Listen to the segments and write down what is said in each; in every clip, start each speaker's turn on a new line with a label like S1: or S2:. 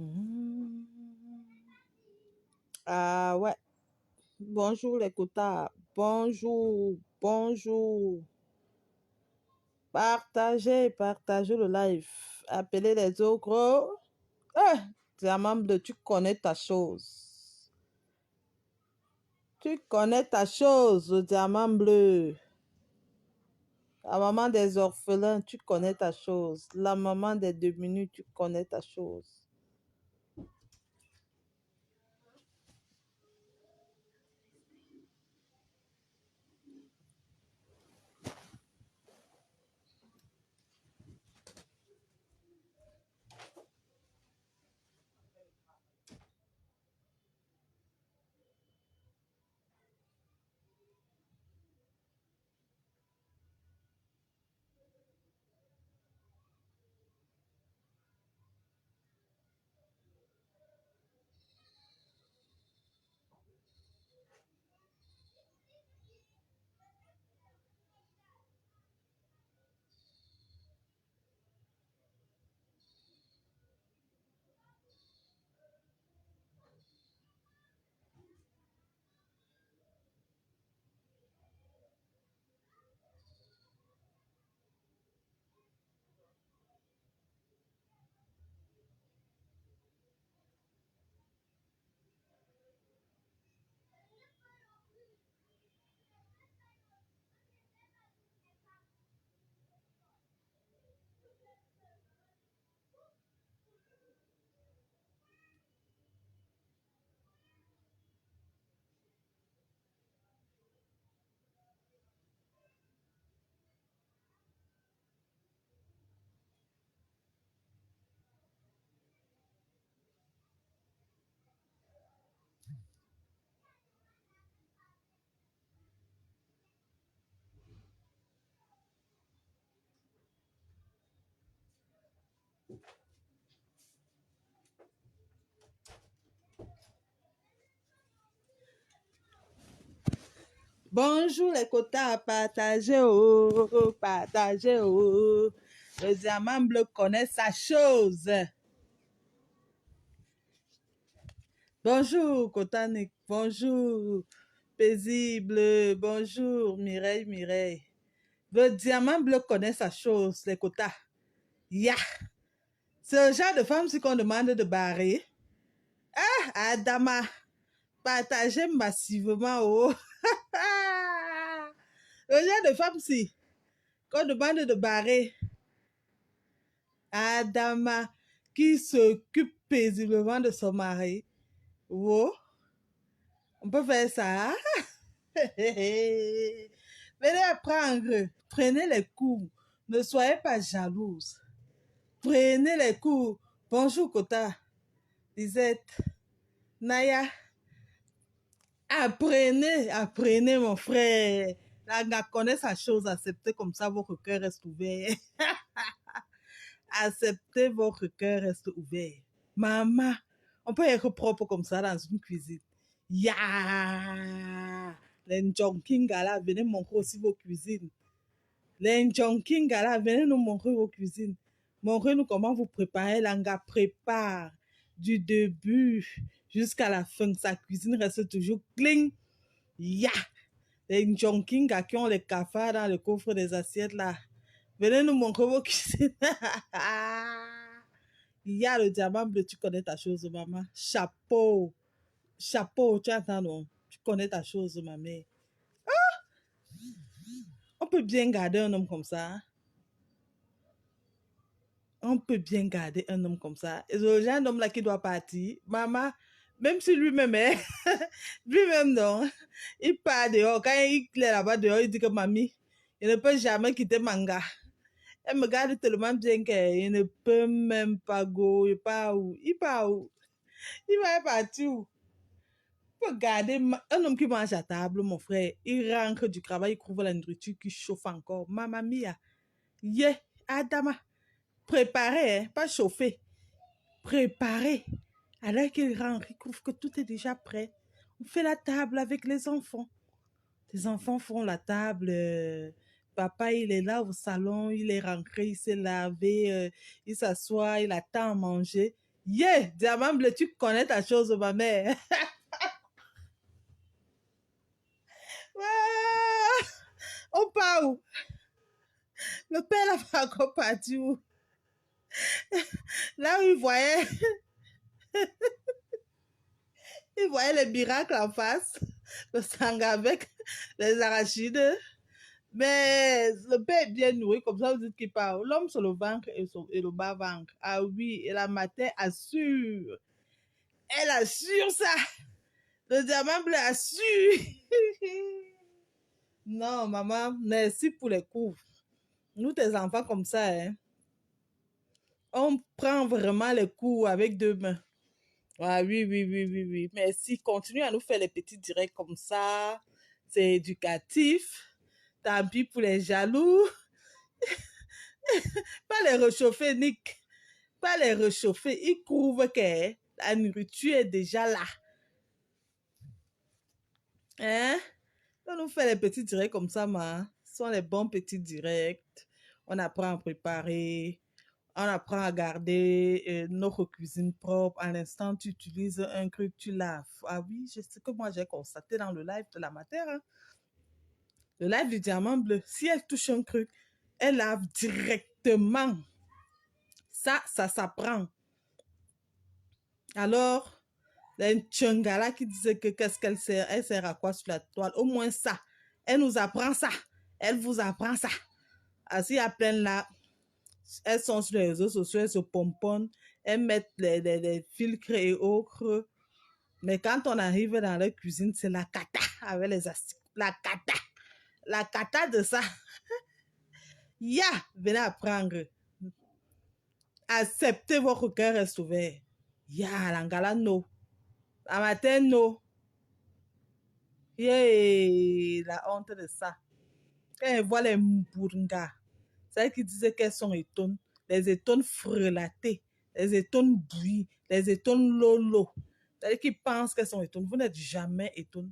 S1: Mhm. Ah ouais. Bonjour les quotas. Bonjour. Bonjour. Partagez le live. Appelez les autres. Diamant bleu, tu connais ta chose. Tu connais ta chose, le diamant bleu. La maman des orphelins, tu connais ta chose. La maman des 2 minutes, tu connais ta chose. Bonjour les quotas, partagez, oh, partagez, oh. Le diamant bleu connaît sa chose. Bonjour Kotanik, bonjour Paisible, bonjour Mireille. Le diamant bleu connaît sa chose, les quotas. Ya! C'est le genre de femme si qu'on demande de barrer. Ah, Adama, partagez massivement, oh. Le genre de femme si qu'on demande de barrer. Adama, qui s'occupe paisiblement de son mari. Oh, on peut faire ça. Venez apprendre. Prenez les cours. Ne soyez pas jalouse. Prenez les cours. Bonjour Kota. Lisette. Naya. Apprenez mon frère. La connaît sa chose. Acceptez comme ça, votre cœur reste ouvert. Acceptez, votre cœur reste ouvert. Maman, on peut être propre comme ça dans une cuisine. Ya! Les Njonkingala, venez montrer aussi vos cuisines. Les Njonkingala, venez nous montrer vos cuisines. Montrez-nous comment vous préparez. L'anga prépare du début jusqu'à la fin. Sa cuisine reste toujours clean. Ya! Les Njonkinga qui ont les cafards dans le coffre des assiettes là. Venez nous montrer vos cuisines. Il y a le diamant bleu, tu connais ta chose, maman. Chapeau. Chapeau, tu attends, non? Tu connais ta chose, ma mère. On peut bien garder un homme comme ça. Hein? On peut bien garder un homme comme ça. Et le genre d'homme là qui doit partir, maman, même si lui-même est, lui-même non, il part dehors. Quand il est là-bas dehors, il dit que mamie, il ne peut jamais quitter Manga. Elle me garde tellement bien qu'il ne peut même pas go. Il part où? Il part où? Il va partir où? Peut garder un homme qui mange à table, mon frère. Il rentre du travail, il trouve la nourriture qui chauffe encore. Mamma mia. Yeah, Adama. Préparé, hein, pas chauffé. Préparé. Alors qu'il rentre, il trouve que tout est déjà prêt. On fait la table avec les enfants. Les enfants font la table. Papa, il est là au salon, il est rentré, il s'est lavé, il s'assoit, il attend à manger. Yeah, diamant bleu, tu connais ta chose, ma mère. Ah, on part où? Le père n'a pas encore parti où? Là où il voyait les miracles en face, le sang avec les arachides. Mais le père est bien nourri, comme ça vous dites qu'il parle. L'homme sur le ventre et le bas-ventre. Ah oui, et la matin assure. Elle assure ça. Le diamant bleu assure. Non, maman, merci pour les cours. Nous, tes enfants comme ça, hein, on prend vraiment les cours avec deux mains. Ah oui, oui, oui, oui, oui. Merci. Continue à nous faire les petits directs comme ça. C'est éducatif. Tant pis pour les jaloux. Pas les réchauffer, Nick. Pas les réchauffer. Ils prouvent que la nourriture est déjà là. Hein? On nous fait les petits directs comme ça, ma. Ce sont les bons petits directs. On apprend à préparer. On apprend à garder notre cuisine propre. À l'instant, tu utilises un truc, tu laves. Ah oui, je sais que moi, j'ai constaté dans le live de la matière. Hein. Le live du diamant bleu. Si elle touche un truc, elle lave directement. Ça s'apprend. Alors, il y a une Tchangala qui disait que qu'est-ce qu'elle sert? Elle sert à quoi sur la toile? Au moins ça. Elle nous apprend ça. Elle vous apprend ça. Ainsi, il y a plein là. Elles sont sur les réseaux sociaux, elles se pomponnent, elles mettent les filtres et autres. Mais quand on arrive dans la cuisine, c'est la cata avec les astuces. La cata. La cata de ça. Ya, venez apprendre. Acceptez votre cœur reste ouvert. Ya, l'angala no. La matin no. Yeah, la honte de ça. Quand elle voit les mburunga, c'est elle qui disait qu'elles sont étonnes. Les étonnes frelatées, les étonnes bouillies, les étonnes lolo. C'est elle qui pense qu'elles sont étonnes. Vous n'êtes jamais étonnes.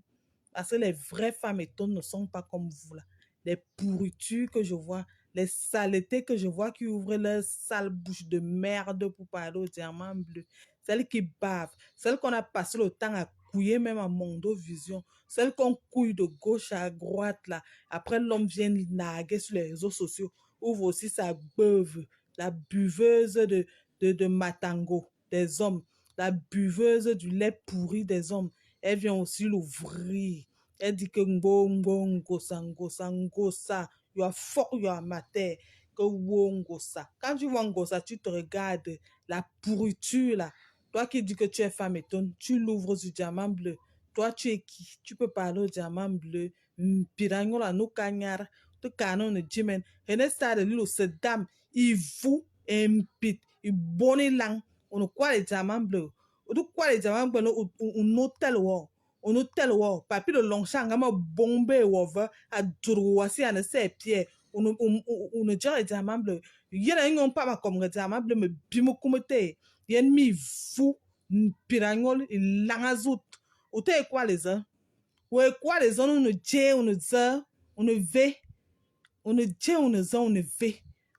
S1: Parce que les vraies femmes étonnes ne sont pas comme vous là. Les pourritures que je vois, les saletés que je vois qui ouvrent leur sale bouche de merde pour parler au diamant bleu. Celles qui bavent, celles qu'on a passé le temps à couiller même à Mondovision, celles qu'on couille de gauche à droite là. Après l'homme vient narguer sur les réseaux sociaux, ouvre aussi sa beuve, la buveuse de Matango des hommes, la buveuse du lait pourri des hommes. Elle vient aussi l'ouvrir. Elle dit que ngosa, ngosa, ngosa. You are fuck, you are mater. Que ngosa. Quand tu vois ngosa, tu te regardes la pourriture là. Toi qui dis que tu es femme étonne, tu l'ouvres du diamant bleu. Toi, tu es qui? Tu peux parler au diamant bleu. Pirangola no kanyara. Tu canon ne jimen. René stade lilo sedam. Il vous impite. Il bonne lang. On ne quoi les diamants bleus. On ne quoi les diamants bleus. On hôtel wow. On hôtel wow. Papi de Longchamp. On a bombé wow. A drouassi à ne sait pied. On ne dirait les diamants bleus. Il y a un pas comme les diamants bleus. Mais bimo kumete. Il y a mi vous. Pirangol. Il langazout. Ou t'es quoi les uns? Ou quoi les uns? On ne dit, on ne dit, on ne veut. On ne dit, on ne dit, on ne veut.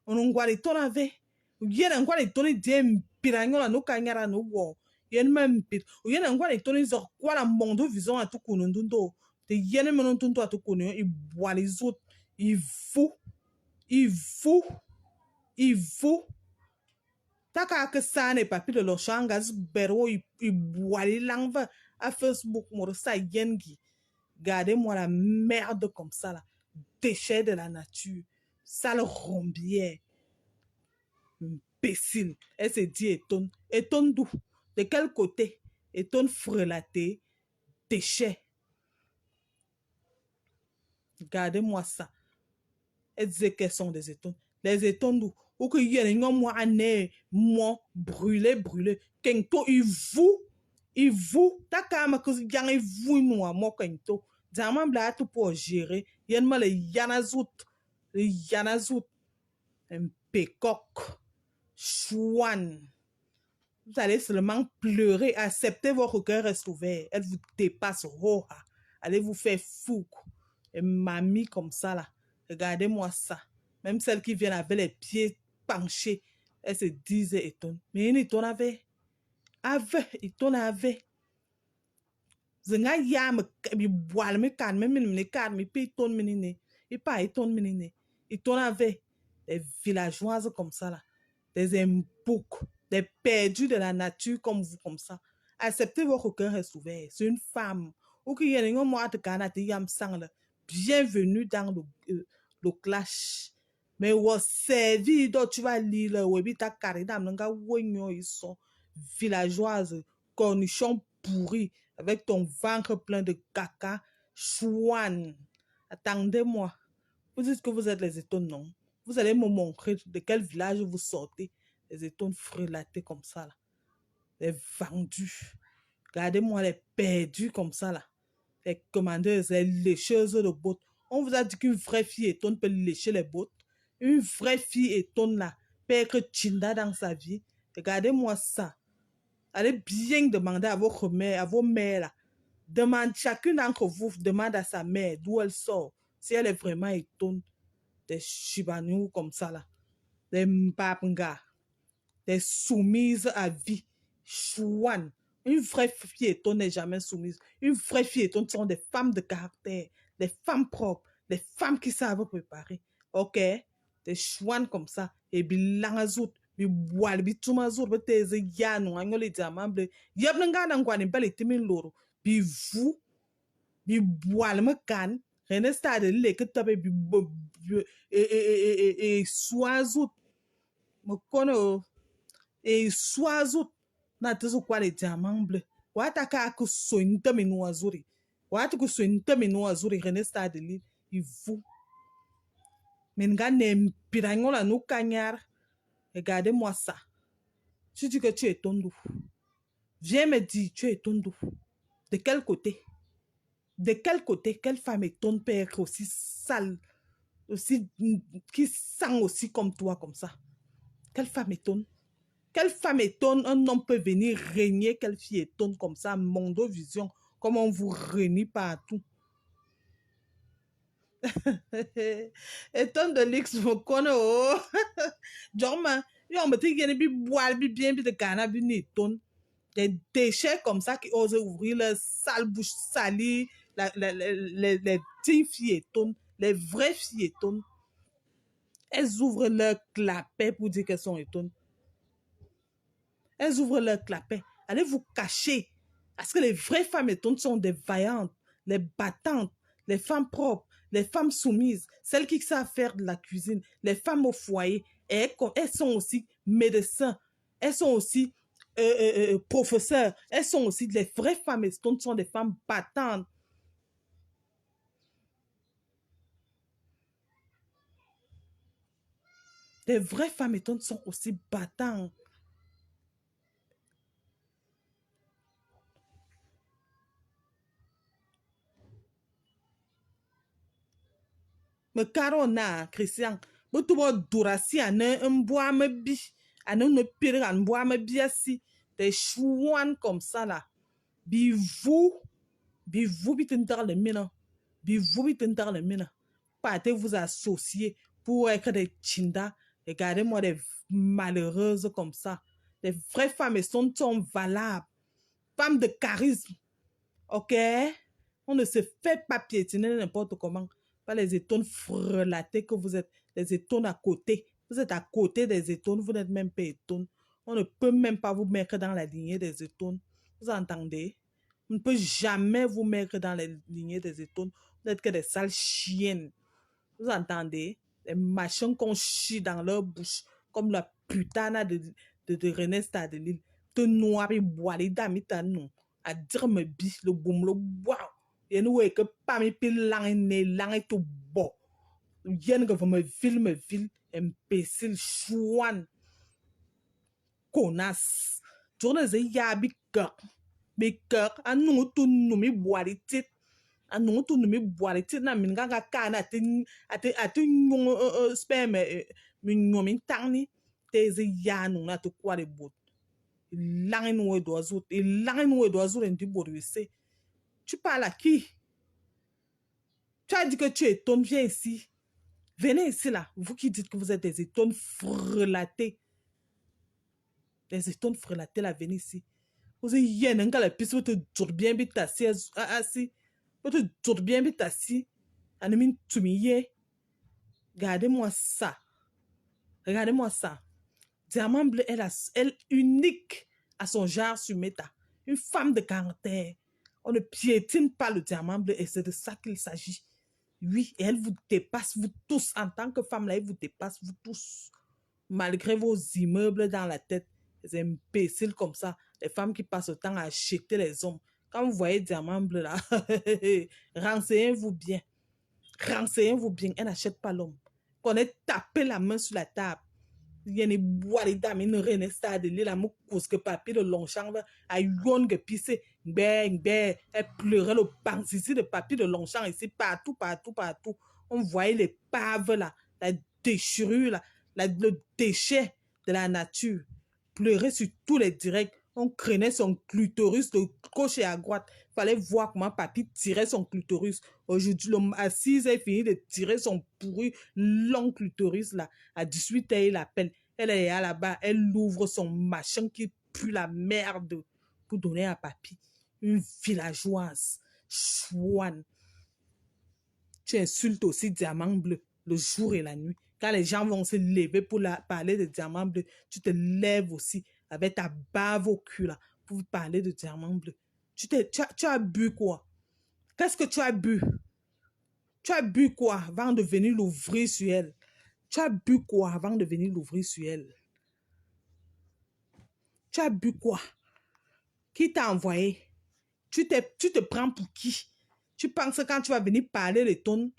S1: On ne voit les tonnes avec. Yen an gwale toni dem pirangola no kanyara no wo. Yen même pit. Yen an gwale toni zo kwala mondo vision à tout kunundundo. Te yen menon tunto à tout kunu. I boit les autres. Il fou. Il fou. Il fou. Taka que ça n'est pas plus de l'ochangas bero i boit les langues à Facebook moro sa yengi. Gardez-moi la merde comme ça là. Déchets de la nature. Sale rombière. Imbécile. Elle se dit étonne. Étonne d'où? De quel côté? Étonne frelaté. Déchet. Regardez-moi ça. Elle disait qu'elles sont des étonnes. Les étonnes d'où? Ou que y a des gens, moi, brûlé, brûlé. Kento, il vous. Ta kama que yang il vous, moi, kento. Diamant bla tout pour gérer. Y'en a les yanazout. Les yanazout. Un pécoque. Chouane. Vous allez seulement pleurer, accepter votre cœur reste ouvert. Elle vous dépasse. Oh, allez vous faire fou. Et mamie comme ça là. Regardez-moi ça. Même celle qui vient avec les pieds penchés, elle se disait étonne. Mais une étonne avait. Ave, étonne ave. Zenga ya me boile me can me can me pe étonne menine. Et pas étonne menine. Étonne ave. Des villageoises comme ça là. Des emboucs, des perdus de la nature comme vous, comme ça. Acceptez votre cœur est ouvert. C'est une femme. Ou qu'il y ait un mois de Canada, yam sang là. Bienvenue dans le clash. Mais au servi, donc tu vas lire le webi ta carrière, n'anga wonyo ils sont villageoises, cornichons pourris, avec ton ventre plein de caca, chouane. Attendez-moi. Vous dites que vous êtes les étoiles, non? Vous allez me montrer de quel village vous sortez. Les étoiles frélatées comme ça, là. Les vendus. Regardez-moi les perdus comme ça, là. Les commandeuses, les lécheuses de bottes. On vous a dit qu'une vraie fille étonne peut lécher les bottes. Une vraie fille étonne, là, peut être chinda dans sa vie. Regardez-moi ça. Allez bien demander à votre mère, à vos mères, là. Demande, chacune d'entre vous demande à sa mère d'où elle sort. Si elle est vraiment étonne. Des chibanous comme ça là, des mpapnga, des soumises à vie, chouane. Une vraie fille étonne n'est jamais soumise. Une vraie fille étonne sont des femmes de caractère, des femmes propres, des femmes qui savent préparer. Ok? Des chouanes comme ça. Et bilangazout, bi boal, bi tumazout, bi teze yano, agnole diamant, yab n'anga n'angwane belle timin loro. Bi vous, bi boal me can, rien stade le que tabe bi e suazut me kono e suazut na tezo kwale diamant bleu wata ka ku sointa minu azuri wata ku sointa minu azuri rien stade li il vous men ga ne pirangola no kanyar regardez-moi ça. Tu dis que tu es tondo, viens me dire tu es tondo. De quel côté? De quel côté? Quelle femme est ton père aussi sale, aussi, qui sent aussi comme toi, comme ça? Quelle femme étonne? Quelle femme étonne? Un homme peut venir régner, quelle fille étonne comme ça? Mondo Vision, comme on vous réunit partout. Étonne de l'X, vous connaissez, oh! Dorma, yo, me dit qu'il y a des bois, bien, de Ghana, bien étonne. Des déchets comme ça qui osent ouvrir leur sale bouche salie, les petites filles étonnes, les vraies filles étonnes. Elles ouvrent leur clapet pour dire qu'elles sont étonnes. Elles ouvrent leur clapet. Allez vous cacher. Parce que les vraies femmes étonnes sont des vaillantes, les battantes, les femmes propres, les femmes soumises, celles qui savent faire de la cuisine, les femmes au foyer. Et elles sont aussi médecins. Elles sont aussi professeurs. Elles sont aussi les vraies femmes étonnes sont des femmes battantes. Les vraies femmes étonnes sont aussi battantes. Me carona, Christian. Butu bo durasi ane mboa me bi. Ane ne pire an mboa me bi asi. Des chouans comme ça là. Bi vous bitintar le mina. Bi vous bitintar le mina. Partez vous associer pour être des chinda. Regardez-moi des malheureuses comme ça. Les vraies femmes sont valables. Femmes de charisme. Ok? On ne se fait pas piétiner n'importe comment. Pas les étones frelatées que vous êtes. Les étones à côté. Vous êtes à côté des étones. Vous n'êtes même pas étones. On ne peut même pas vous mettre dans la lignée des étones. Vous entendez? On ne peut jamais vous mettre dans la lignée des étones. Vous n'êtes que des sales chiennes. Vous entendez? Les machins qu'on chie dans leur bouche. Comme la putana de René Stadelil. Te noir et boire d'amita non. À dire me bis le boum le wow. Et nous que pas mes pile lang et tout bon. Yen que vous me ville imbécile chouan. Connasse. Journée ze ya bi cœur à nous tout nous mi boire tit. À nous tout nous mi boire tit na min ga kana ati sperme mi nyomi tangni te ze ya nous na to quoi les bot. Lang nous d'oiseau et lang nous d'oiseau en du bourrissé. Tu parles à qui? Tu as dit que tu es étonne, viens ici. Venez ici là, vous qui dites que vous êtes des étones frelatées. Les étones frelatées là, venez ici. Vous avez yen un la piste, vous te dur bien vite assis. Vous te dur bien vite assis. Anemin tumiye. Regardez-moi ça. Regardez-moi ça. Diamant bleu, elle unique à son genre sur Meta. Une femme de caractère. On ne piétine pas le diamant bleu et c'est de ça qu'il s'agit. Oui, et elle vous dépasse, vous tous. En tant que femme, là, elle vous dépasse, vous tous. Malgré vos immeubles dans la tête, les imbéciles comme ça, les femmes qui passent le temps à acheter les hommes. Quand vous voyez diamant bleu là, renseignez-vous bien. Renseignez-vous bien, elle n'achète pas l'homme. Qu'on ait tapé la main sur la table. Il y a une boîte d'amine rené stade de la mou que papier de Longchamp a yon que pisse ben elle pleurait le ici de papier de Longchamp ici partout. On voyait les paves là, la déchirure là, le déchet de la nature pleurer sur tous les directs. On craignait son clitoris de gauche et à droite. Il fallait voir comment papy tirait son clitoris. Aujourd'hui, l'homme assise a fini de tirer son pourri long clitoris là. À 18 ans, il appelle. Elle est là-bas, elle ouvre son machin qui pue la merde pour donner à papy. Une villageoise. Chouane. Tu insultes aussi Diamant Bleu le jour et la nuit. Quand les gens vont se lever pour parler de Diamant Bleu, tu te lèves aussi avec ta bave au cul là pour parler de Diamant Bleu. Tu as bu quoi? Qu'est-ce que tu as bu? Tu as bu quoi avant de venir l'ouvrir sur elle? Tu as bu quoi avant de venir l'ouvrir sur elle? Tu as bu quoi? Qui t'a envoyé? Tu te prends pour qui? Tu penses que quand tu vas venir parler de ton,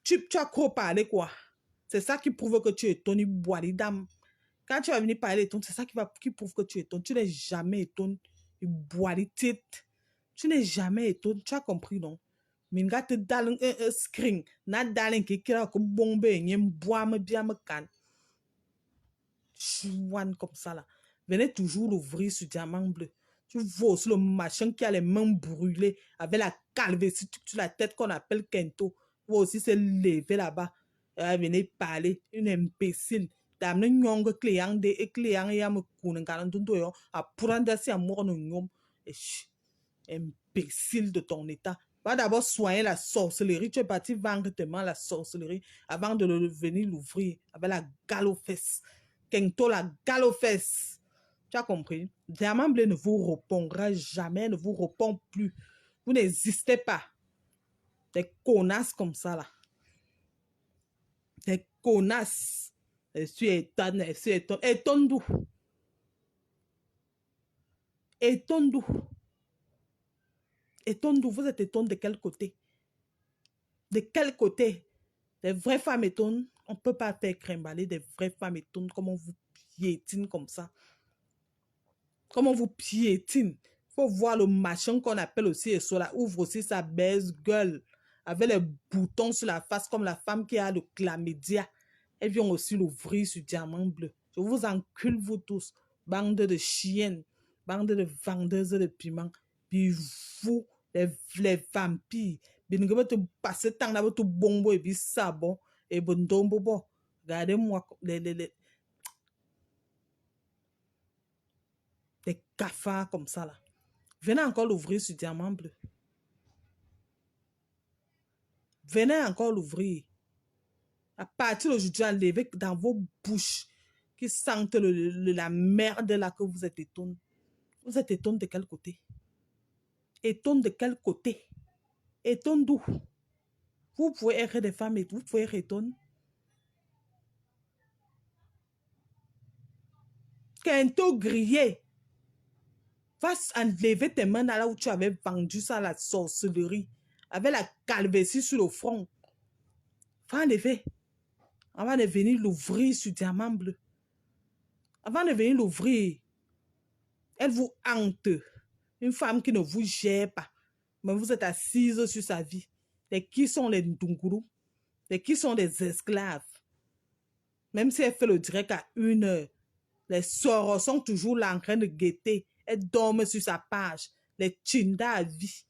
S1: tu as trop parlé quoi? C'est ça qui prouve que tu es étonné, bois dame. Quand tu vas venir parler de ton, c'est ça qui prouve que tu es étonné. Tu n'es jamais étonné, bois tête. Tu n'es jamais étonné, tu as compris non? Minga te dalen screen, na dalen qui kira ko bombe, nyem bois me bien me can. Chouane comme ça là. Venez toujours l'ouvrir sur Diamant Bleu. Tu vois aussi le machin qui a les mains brûlées avec la calvitie sur la tête qu'on appelle Kento. Vous aussi se lever là-bas. Venez parler. Une imbécile. Damne nyong client de client ya me kunen kanan tundo yo. A prendre si amour no nyom. Imbécile de ton état. Va d'abord soigner la sorcellerie. Tu es parti vendre tellement la sorcellerie avant de venir l'ouvrir avec la galofesse. Kento la galofesse. Tu as compris? Diamant Bleu ne vous répondra jamais, ne vous répond plus. Vous n'existez pas. Des connasses comme ça là. Des connasses. Je suis étonné, je suis étonné. Étonne d'où? Étonne d'où? Étonne d'où? Vous êtes étonné de quel côté? De quel côté? Les vraies femmes étonnent. On ne peut pas faire crimbaler des vraies femmes étonnent. Comment vous piétine comme ça? Comment vous piétine? Il faut voir le machin qu'on appelle aussi, et cela ouvre aussi sa baisse gueule avec les boutons sur la face comme la femme qui a le chlamydia. Elle vient aussi l'ouvrir sur Diamant Bleu. Je vous encule vous tous, bande de chiennes, bande de vendeuses de piment. Puis vous, les vampires, bien que vous passez tant là, vous bonbo et puis ça bon, et bon dombo bon. Regardez-moi les des cafards comme ça là. Venez encore l'ouvrir sur Diamant Bleu. Venez encore l'ouvrir. À partir d'aujourd'hui, enlevez dans vos bouches qui sentent la merde là que vous êtes étonné. Vous êtes étonné de quel côté? Étonné de quel côté? Étonné d'où? Vous pouvez être des femmes et vous pouvez être étonné. Kento grillé. Va enlever tes mains là où tu avais vendu ça à la sorcellerie. Avec la calvitie sur le front. Va enlever. Avant de venir l'ouvrir sur Diamant Bleu. Avant de venir l'ouvrir, elle vous hante. Une femme qui ne vous gère pas. Mais vous êtes assise sur sa vie. Et qui sont les Ndunguru? Et qui sont des esclaves? Même si elle fait le direct à 1 heure, les sorors sont toujours là en train de guetter. Elle dorment sur sa page. Les Chinda à vie.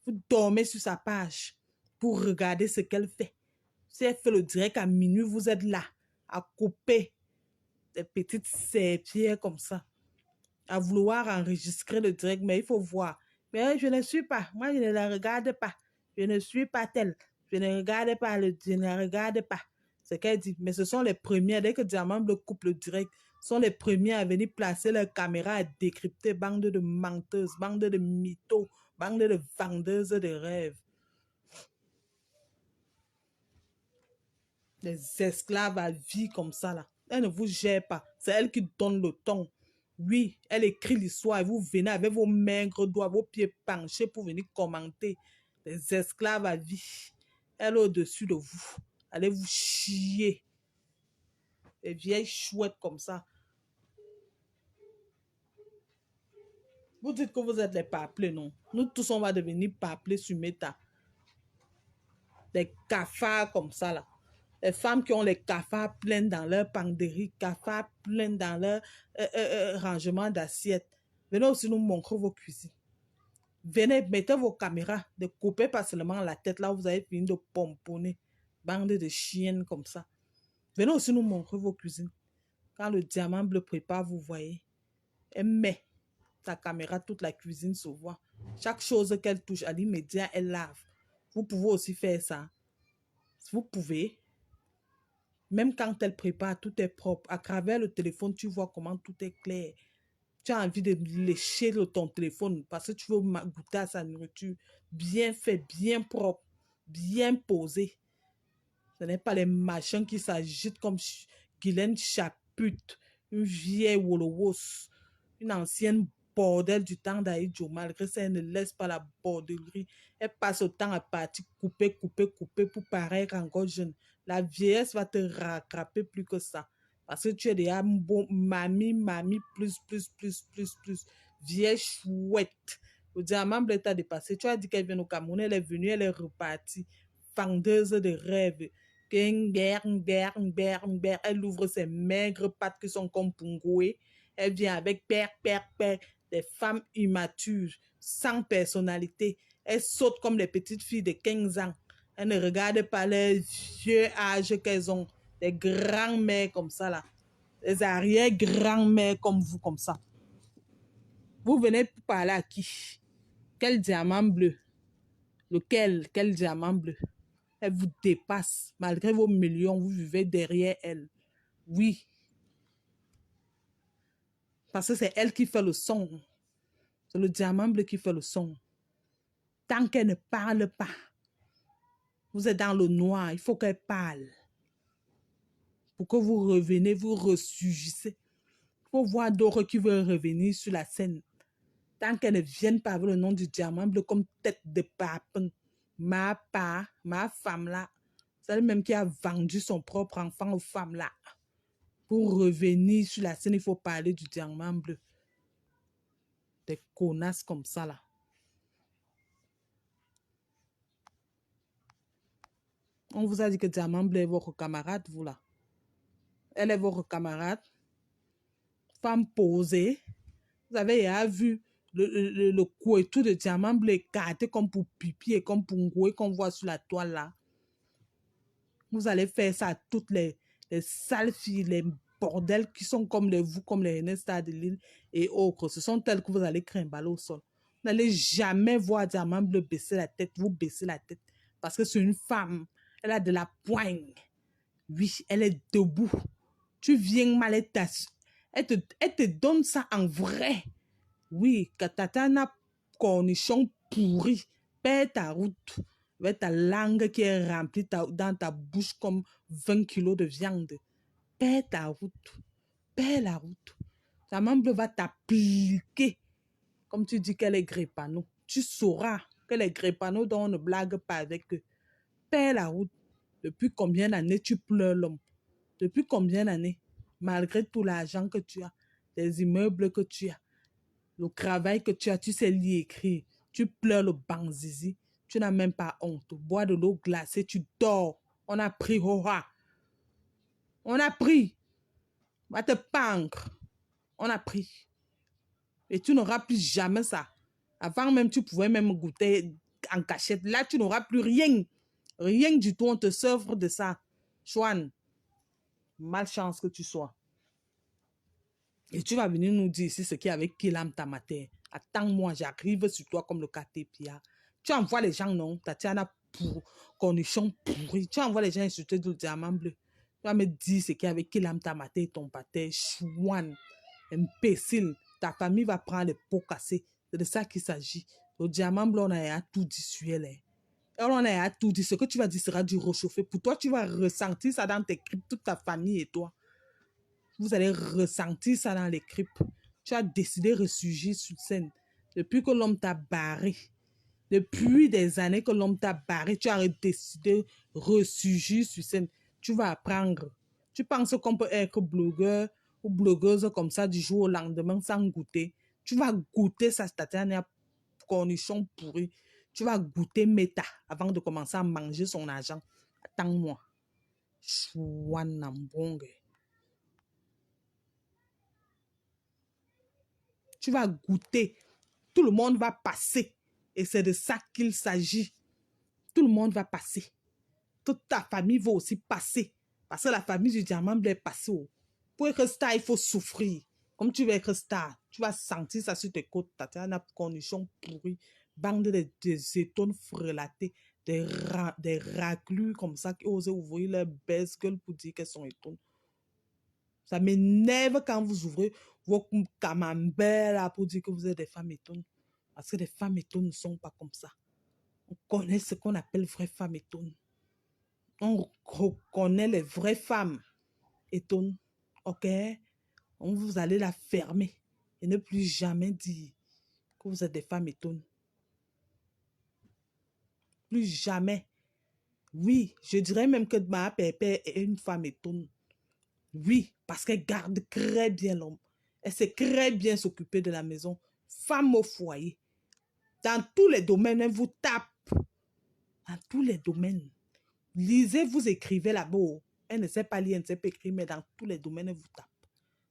S1: Vous dormez sur sa page pour regarder ce qu'elle fait. Si elle fait le direct à minuit, vous êtes là à couper des petites serpillères comme ça. à vouloir enregistrer le direct, mais il faut voir. Mais je ne suis pas, moi je ne la regarde pas. Je ne suis pas telle. Je ne regarde pas, je ne regarde pas. C'est qu'elle dit. Mais ce sont les premiers, dès que Diamant Bleu coupe le direct, sont les premiers à venir placer leur caméra à décrypter, bande de menteuses, bande de mythos, bande de vendeuses de rêves. Des esclaves à vie comme ça, là. Elle ne vous gère pas. C'est elle qui donne le ton. Oui, elle écrit l'histoire et vous venez avec vos maigres doigts, vos pieds penchés pour venir commenter. Des esclaves à vie. Elle est au-dessus de vous. Allez vous chier. Des vieilles chouettes comme ça. Vous dites que vous êtes les paplés, non? Nous tous, on va devenir paplés sur Meta. Des cafards comme ça, là. Les femmes qui ont les cafards pleins dans leur panderie, cafards pleins dans leur rangement d'assiettes. Venez aussi nous montrer vos cuisines. Venez, mettez vos caméras, ne coupez pas seulement la tête là où vous avez fini de pomponner. Bande de chiennes comme ça. Venez aussi nous montrer vos cuisines. Quand le Diamant Bleu prépare, vous voyez. Elle met sa caméra, toute la cuisine se voit. Chaque chose qu'elle touche à l'immédiat, elle lave. Vous pouvez aussi faire ça. Vous pouvez. Même quand elle prépare, tout est propre. À travers le téléphone, tu vois comment tout est clair. Tu as envie de lécher ton téléphone parce que tu veux goûter à sa nourriture. Bien fait, bien propre, bien posé. Ce n'est pas les machins qui s'agitent comme Guylaine Chaput, une vieille Wolowos, une ancienne bordel du temps d'Aïdjo. Malgré ça, elle ne laisse pas la bordellerie. Elle passe au temps à partir couper, couper, couper pour paraître encore jeune. La vieillesse va te rattraper plus que ça. Parce que tu es déjà bon, mamie, plus. Vieille chouette. Le Diamant Bleu t'a dépassé. Tu as dit qu'elle vient au Cameroun, elle est venue, elle est repartie. Vendeuse de rêves. Elle ouvre ses maigres pattes qui sont comme Pungoué. Elle vient avec père, des femmes immatures, sans personnalité. Elle saute comme les petites filles de 15 ans. Elle ne regarde pas les vieux âges qu'elles ont. Des grands-mères comme ça, là. Des arrière-grands-mères comme vous, comme ça. Vous venez pour parler à qui? Quel Diamant Bleu? Lequel? Quel Diamant Bleu? Elle vous dépasse. Malgré vos millions, vous vivez derrière elle. Oui. Parce que c'est elle qui fait le son. C'est le Diamant Bleu qui fait le son. Tant qu'elle ne parle pas, vous êtes dans le noir, il faut qu'elle parle. Pour que vous reveniez, vous ressurgissez. Il faut voir d'autres qui veulent revenir sur la scène. Tant qu'elles ne viennent pas avec le nom du Diamant Bleu comme tête de papin. Ma femme là, c'est elle-même qui a vendu son propre enfant aux femmes là. Pour revenir sur la scène, il faut parler du Diamant Bleu. Des connasses comme ça là. On vous a dit que Diamant Bleu est votre camarade, vous là. Elle est votre camarade. Femme posée. Vous avez vu le couetou de Diamant Bleu écarté comme pour pipi et comme pour ngoué qu'on voit sur la toile là. Vous allez faire ça à toutes les sales filles, les bordels qui sont comme vous, comme les Nesta de Lille et autres. Ce sont elles que vous allez crimballer au sol. Vous n'allez jamais voir Diamant Bleu baisser la tête. Vous baissez la tête. Parce que c'est une femme. Elle a de la poigne. Oui, elle est debout. Tu viens mal, elle te donne ça en vrai. Oui, katatana cornichon pourri. Perds ta route. Avec ta langue qui est remplie dans ta bouche comme 20 kilos de viande. Perds ta route. Perds la route. Ta membre va t'appliquer. Comme tu dis qu'elle est grépano. Tu sauras que les grépanos dont on ne blague pas avec eux. Perds la route. Depuis combien d'années tu pleures l'homme? Depuis combien d'années? Malgré tout l'argent que tu as, les immeubles que tu as, le travail que tu as, tu sais lire écrire. Tu pleures le banzizi. Tu n'as même pas honte. Bois de l'eau glacée, tu dors. On a pris, hoha. On a pris. Va te pendre. On a pris. Et tu n'auras plus jamais ça. Avant même, tu pouvais même goûter en cachette. Là, tu n'auras plus rien. Rien du tout. On te serve de ça. Chouane. Malchance que tu sois. Et tu vas venir nous dire ici ce qui est avec Kilam Tamaté. Attends-moi, j'arrive sur toi comme le Katepia. Tu envoies les gens, non? Tatiana pour cornichon pourri. Tu envoies les gens insulter du diamant bleu. Tu vas me dire ce qui est avec Kilam Tamaté, ton pâté, chouane, imbécile. Ta famille va prendre les pots cassés. C'est de ça qu'il s'agit. Le diamant bleu, on a tout dit sur elle. Alors, on a tout dit. Ce que tu vas dire sera du réchauffé. Pour toi, tu vas ressentir ça dans tes cryptes, toute ta famille et toi. Vous allez ressentir ça dans les cryptes. Tu as décidé de ressurgir sur scène. Depuis que l'homme t'a barré, depuis des années que l'homme t'a barré, tu as décidé de ressurgir sur scène. Tu vas apprendre. Tu penses qu'on peut être blogueur ou blogueuse comme ça du jour au lendemain sans goûter. Tu vas goûter ça, c'est-à-dire cornichon pourri. Tu vas goûter méta avant de commencer à manger son argent. Attends-moi. Chouanambongue. Tu vas goûter. Tout le monde va passer. Et c'est de ça qu'il s'agit. Tout le monde va passer. Toute ta famille va aussi passer. Parce que la famille du diamant bleu est passée. Pour être star, il faut souffrir. Comme tu veux être star, tu vas sentir ça sur tes côtes. Tu as une cornichon pourri, bande des étones frelatés, des raclures comme ça qui osent ouvrir leur baisse gueule pour dire qu'elles sont étones. Ça m'énerve quand vous ouvrez vos camemberts là pour dire que vous êtes des femmes étonnes. Parce que les femmes étonnes ne sont pas comme ça. On connaît ce qu'on appelle vraies femmes étonnes. On reconnaît les vraies femmes étonnes. Ok? Vous allez la fermer et ne plus jamais dire que vous êtes des femmes étonnes. Plus jamais. Oui, je dirais même que ma pépé est une femme étonne. Oui, parce qu'elle garde très bien l'homme. Elle sait très bien s'occuper de la maison. Femme au foyer. Dans tous les domaines, elle vous tape. Dans tous les domaines. Lisez, vous écrivez là-bas. Elle ne sait pas lire, elle ne sait pas écrire, mais dans tous les domaines, elle vous tape.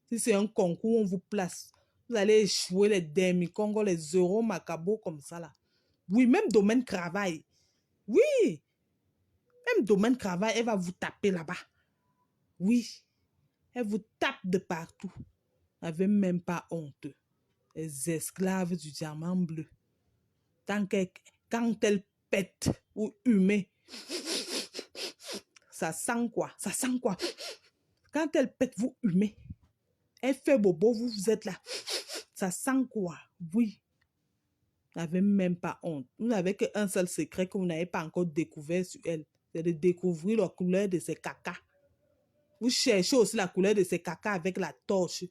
S1: Si c'est un concours, on vous place. Vous allez échouer les demi-congos, les euros macabos comme ça là. Oui, même domaine travail. Oui, même domaine travail, elle va vous taper là-bas. Oui, elle vous tape de partout. Vous n'avez même pas honte. Les esclaves du diamant bleu. Quand elle pète ou hume, ça sent quoi? Ça sent quoi? Quand elle pète, vous humez. Elle fait bobo, vous êtes là. Ça sent quoi? Oui. Vous n'avez même pas honte. Vous n'avez qu'un seul secret que vous n'avez pas encore découvert sur elle. C'est de découvrir la couleur de ses cacas. Vous cherchez aussi la couleur de ses cacas avec la torche.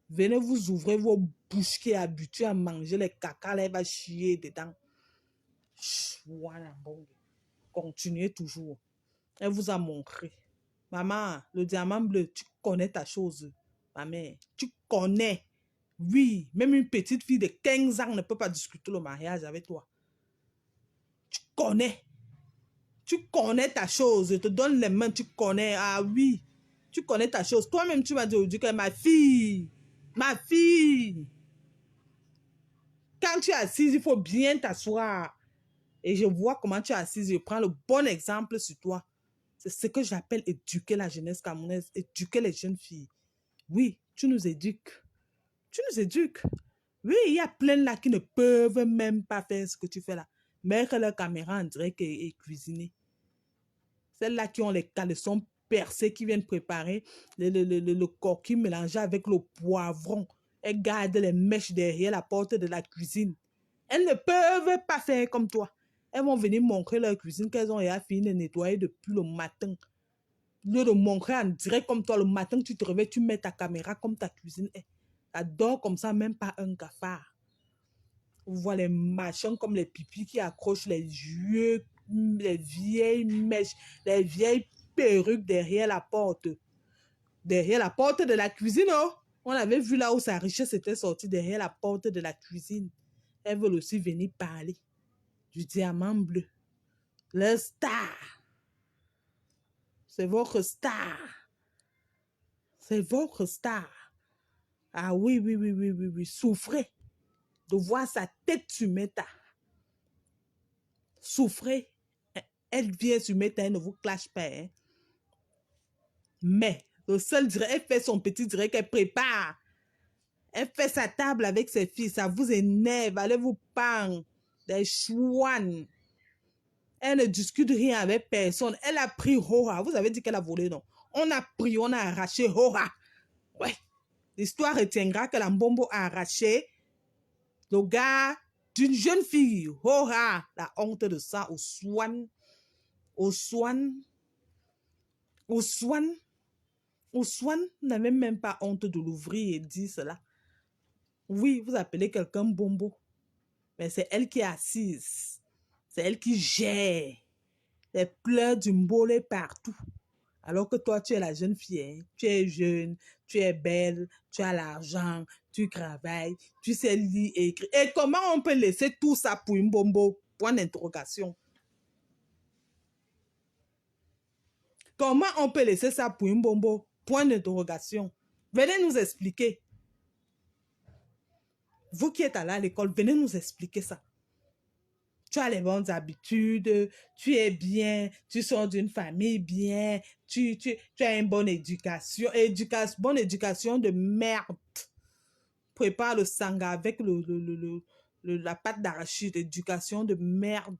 S1: Venez vous ouvrir vos bouches qui est habituée à manger les cacas. Là, elle va chier dedans. Voilà, bon. Continuez toujours. Elle vous a montré. Maman, le diamant bleu, tu connais ta chose. Ma mère, tu connais. Oui, même une petite fille de 15 ans ne peut pas discuter le mariage avec toi. Tu connais. Tu connais ta chose. Je te donne les mains, tu connais. Ah oui, tu connais ta chose. Toi-même, tu m'as dit aujourd'hui que ma fille, quand tu es assise, il faut bien t'asseoir. Et je vois comment tu es assise. Je prends le bon exemple sur toi. C'est ce que j'appelle éduquer la jeunesse camerounaise, éduquer les jeunes filles. Oui, tu nous éduques. Tu nous éduques. Oui, il y a plein là qui ne peuvent même pas faire ce que tu fais là. Mettre leur caméra en direct et cuisiner. Celles-là qui ont les caleçons percés, qui viennent préparer le coquille mélangé avec le poivron. Elles gardent les mèches derrière la porte de la cuisine. Elles ne peuvent pas faire comme toi. Elles vont venir montrer leur cuisine qu'elles ont déjà fini de nettoyer depuis le matin. Au lieu de montrer en direct comme toi, le matin tu te réveilles, tu mets ta caméra comme ta cuisine est. Ça dort comme ça, même pas un cafard. Vous voyez les machins comme les pipis qui accrochent les yeux, les vieilles mèches, les vieilles perruques derrière la porte. Derrière la porte de la cuisine, oh. On avait vu là où sa richesse était sortie derrière la porte de la cuisine. Elles veulent aussi venir parler du diamant bleu. Le star. C'est votre star. C'est votre star. Ah oui, oui, oui, oui, oui, oui. Souffrez de voir sa tête sur Meta. Souffrez. Elle vient sur Meta, elle ne vous clash pas. Hein. Mais le seul direct, elle fait son petit direct, elle prépare. Elle fait sa table avec ses filles, ça vous énerve, allez vous pendre, des chouans. Elle ne discute rien avec personne. Elle a pris Hora. Vous avez dit qu'elle a volé, non? On a pris, on a arraché Hora. Ouais. L'histoire retiendra que la Mbombo a arraché le gars d'une jeune fille. Hora. La honte de ça. Au Swan. Au Swan. Au Swan. Au Swan n'avait même pas honte de l'ouvrir et dire cela. Oui, vous appelez quelqu'un Bombo. Mais c'est elle qui est assise. C'est elle qui gère. Les pleurs du mbolé partout. Alors que toi, tu es la jeune fille, hein? Tu es jeune, tu es belle, tu as l'argent, tu travailles, tu sais lire et écrire. Et comment on peut laisser tout ça pour une bombo? Point d'interrogation. Comment on peut laisser ça pour une bombo? Point d'interrogation. Venez nous expliquer. Vous qui êtes allé à l'école, venez nous expliquer ça. Tu as les bonnes habitudes, tu es bien, tu sors d'une famille bien, tu as une bonne éducation, bonne éducation de merde. Prépare le sanga avec la pâte d'arachide, éducation de merde.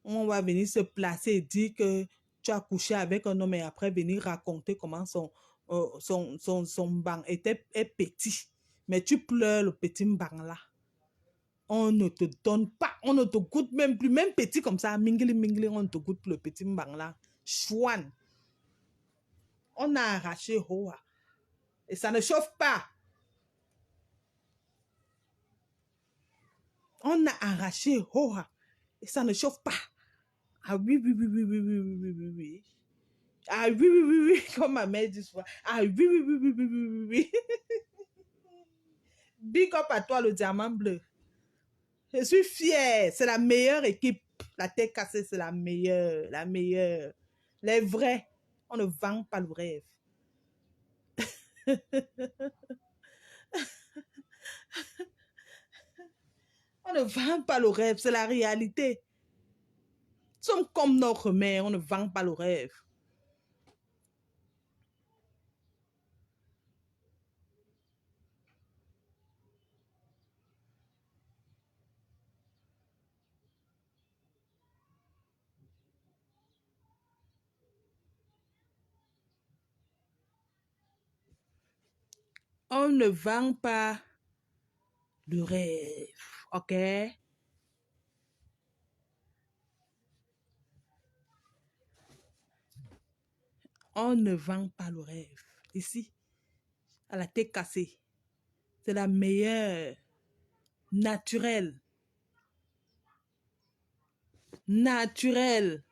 S1: On va venir se placer et dire que tu as couché avec un homme et après venir raconter comment son bang est petit. Mais tu pleures le petit bang là. On ne te donne pas, on ne te goûte même plus, même petit comme ça, mingli mingli, on ne te goûte plus le petit bang là. Chouane. On a arraché Hoa. Et ça ne chauffe pas. On a arraché Hoa. Et ça ne chauffe pas. Ah oui, oui, oui, oui, oui, oui, oui, oui, oui, oui. Ah oui, oui, oui, oui, comme ma mère dit souvent. Ah oui, oui, oui, oui, oui, oui, oui, oui. Big up à toi, le diamant bleu. Je suis fière. C'est la meilleure équipe. La tête cassée, c'est la meilleure. La meilleure. Les vrais. On ne vend pas le rêve. On ne vend pas le rêve. C'est la réalité. Nous sommes comme notre mère. On ne vend pas le rêve. On ne vend pas le rêve. OK? On ne vend pas le rêve. Ici, à la tête cassée, c'est la meilleure. Naturelle. Naturelle.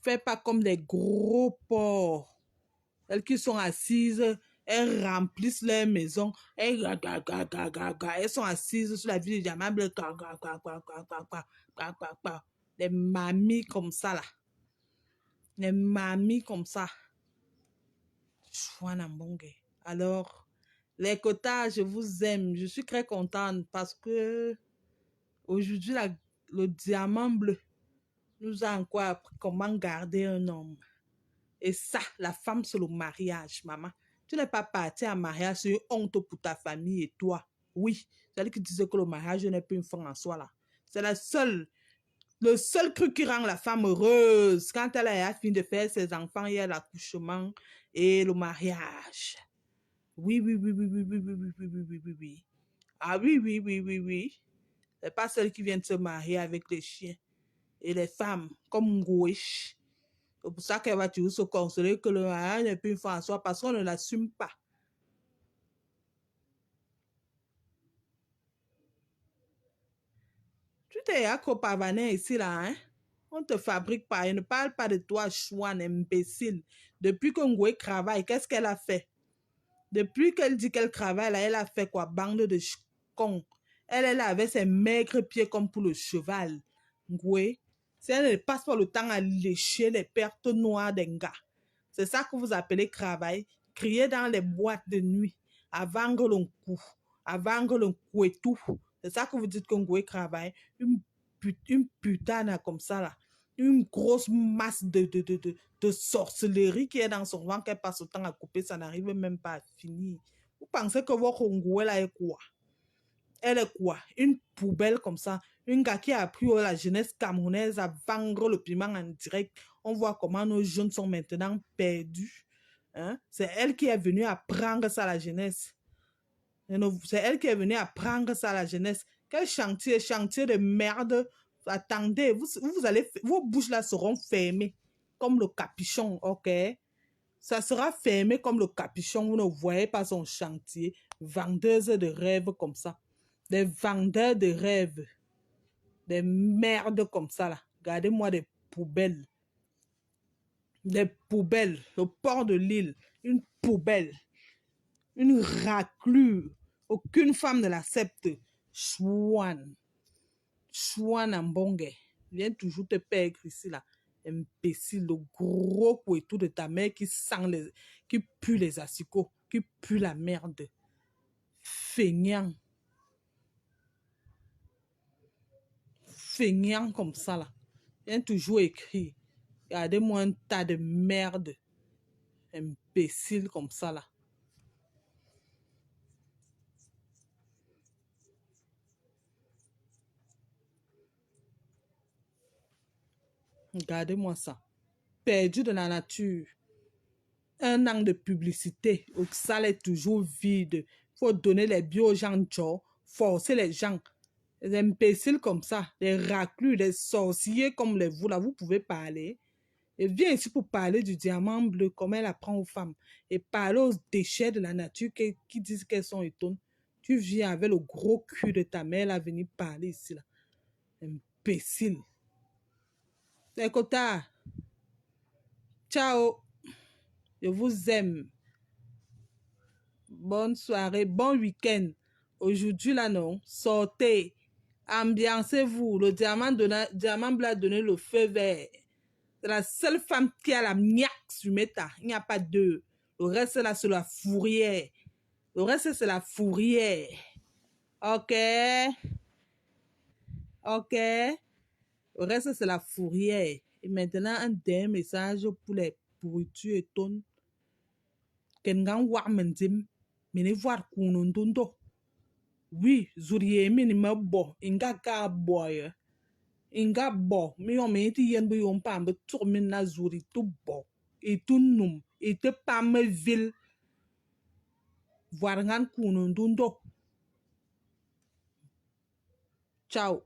S1: Fais pas comme des gros porcs. Elles qui sont assises, elles remplissent leur maison. Elles sont assises sur la ville de Diamable. Des mamies comme ça, là. Des mamies comme ça. Alors, les quotas, je vous aime. Je suis très contente parce que aujourd'hui, le diamant bleu nous a encore appris comment garder un homme. Et ça, la femme, c'est le mariage, maman. Tu n'es pas parti en mariage, c'est une honte pour ta famille et toi. Oui, c'est elle qui disait que le mariage n'est pas une fin en soi, là. C'est le seul truc qui rend la femme heureuse quand elle a fini de faire ses enfants, il y a l'accouchement et le mariage. Oui, oui, oui, oui, oui, oui, oui, oui, oui, oui, oui, oui, oui. Ah oui, oui, oui, oui, oui. C'est pas celle qui vient de se marier avec les chiens et les femmes, comme Ngouish. C'est pour ça qu'elle va toujours se consoler que le mariage n'est plus une fin en soi parce qu'on ne l'assume pas. Tu t'es accropavané ici, là, hein? On te fabrique pas. Elle ne parle pas de toi, chouane, imbécile. Depuis que Ngoué travaille, qu'est-ce qu'elle a fait? Depuis qu'elle dit qu'elle travaille, là, elle a fait quoi? Bande de cons. Elle avait ses maigres pieds comme pour le cheval. Ngoué, si elle ne passe pas le temps à lécher les pertes noires d'un gars, c'est ça que vous appelez travail. Crier dans les boîtes de nuit, à vendre le cou, à vendre le cou et tout. C'est ça que vous dites que Ngoué travaille. Une putain comme ça, là. Une grosse masse de sorcellerie qui est dans son ventre, qu'elle passe le temps à couper, ça n'arrive même pas à finir. Vous pensez que votre Congo, là, est quoi? Elle est quoi? Une poubelle comme ça. Une gars qui a appris la jeunesse camerounaise à vendre le piment en direct. On voit comment nos jeunes sont maintenant perdus. Hein? C'est elle qui est venue apprendre ça à la jeunesse. C'est elle qui est venue apprendre ça à la jeunesse. Quel chantier? Chantier de merde. Attendez, vos bouches là seront fermées comme le capuchon, ok? Ça sera fermé comme le capuchon. Vous ne voyez pas son chantier. Vendeuse de rêves comme ça. Des vendeurs de rêves. Des merdes comme ça là. Regardez-moi des poubelles. Des poubelles. Le port de l'île. Une poubelle. Une raclure. Aucune femme ne l'accepte. Chouane. Chouane en bongue. Viens toujours te perdre ici là. Imbécile, le gros couetou de ta mère qui qui pue les asticots, qui pue la merde. Feignant. Feignant comme ça là. Viens toujours écrire. Regardez-moi un tas de merde. Imbécile comme ça là. Regardez-moi ça. Perdu de la nature. Un an de publicité. Au salle est toujours vide. Il faut donner les bios aux gens, forcer les gens. Des imbéciles comme ça, des raclus, des sorciers comme les vous, là, vous pouvez parler. Et viens ici pour parler du diamant bleu, comment elle apprend aux femmes. Et parler aux déchets de la nature qui disent qu'elles sont étonnes. Tu viens avec le gros cul de ta mère à venir parler ici, là. Imbécile. Écoutez, ciao. Je vous aime. Bonne soirée, bon week-end. Aujourd'hui, là, non, sortez. Ambiancez-vous. Le diamant blanc a donné le feu vert. C'est la seule femme qui a la miaque sur Meta. Il n'y a pas deux. Le reste, là, c'est la fourrière. Le reste, c'est la fourrière. OK? OK? Le reste, c'est la fourrière. Et maintenant, un dernier message pour les pourritures et tonnes. Kengan wa mendim. Mene voir kunundundo. Oui, zuriye minima bo. Inga ka boy. Inga bo. Mi yon me iti yen bu yon pa mbe tur min na zuri tu bo. Et tu num. Et te pa me vil. Voir ngan kunundundo. Ciao.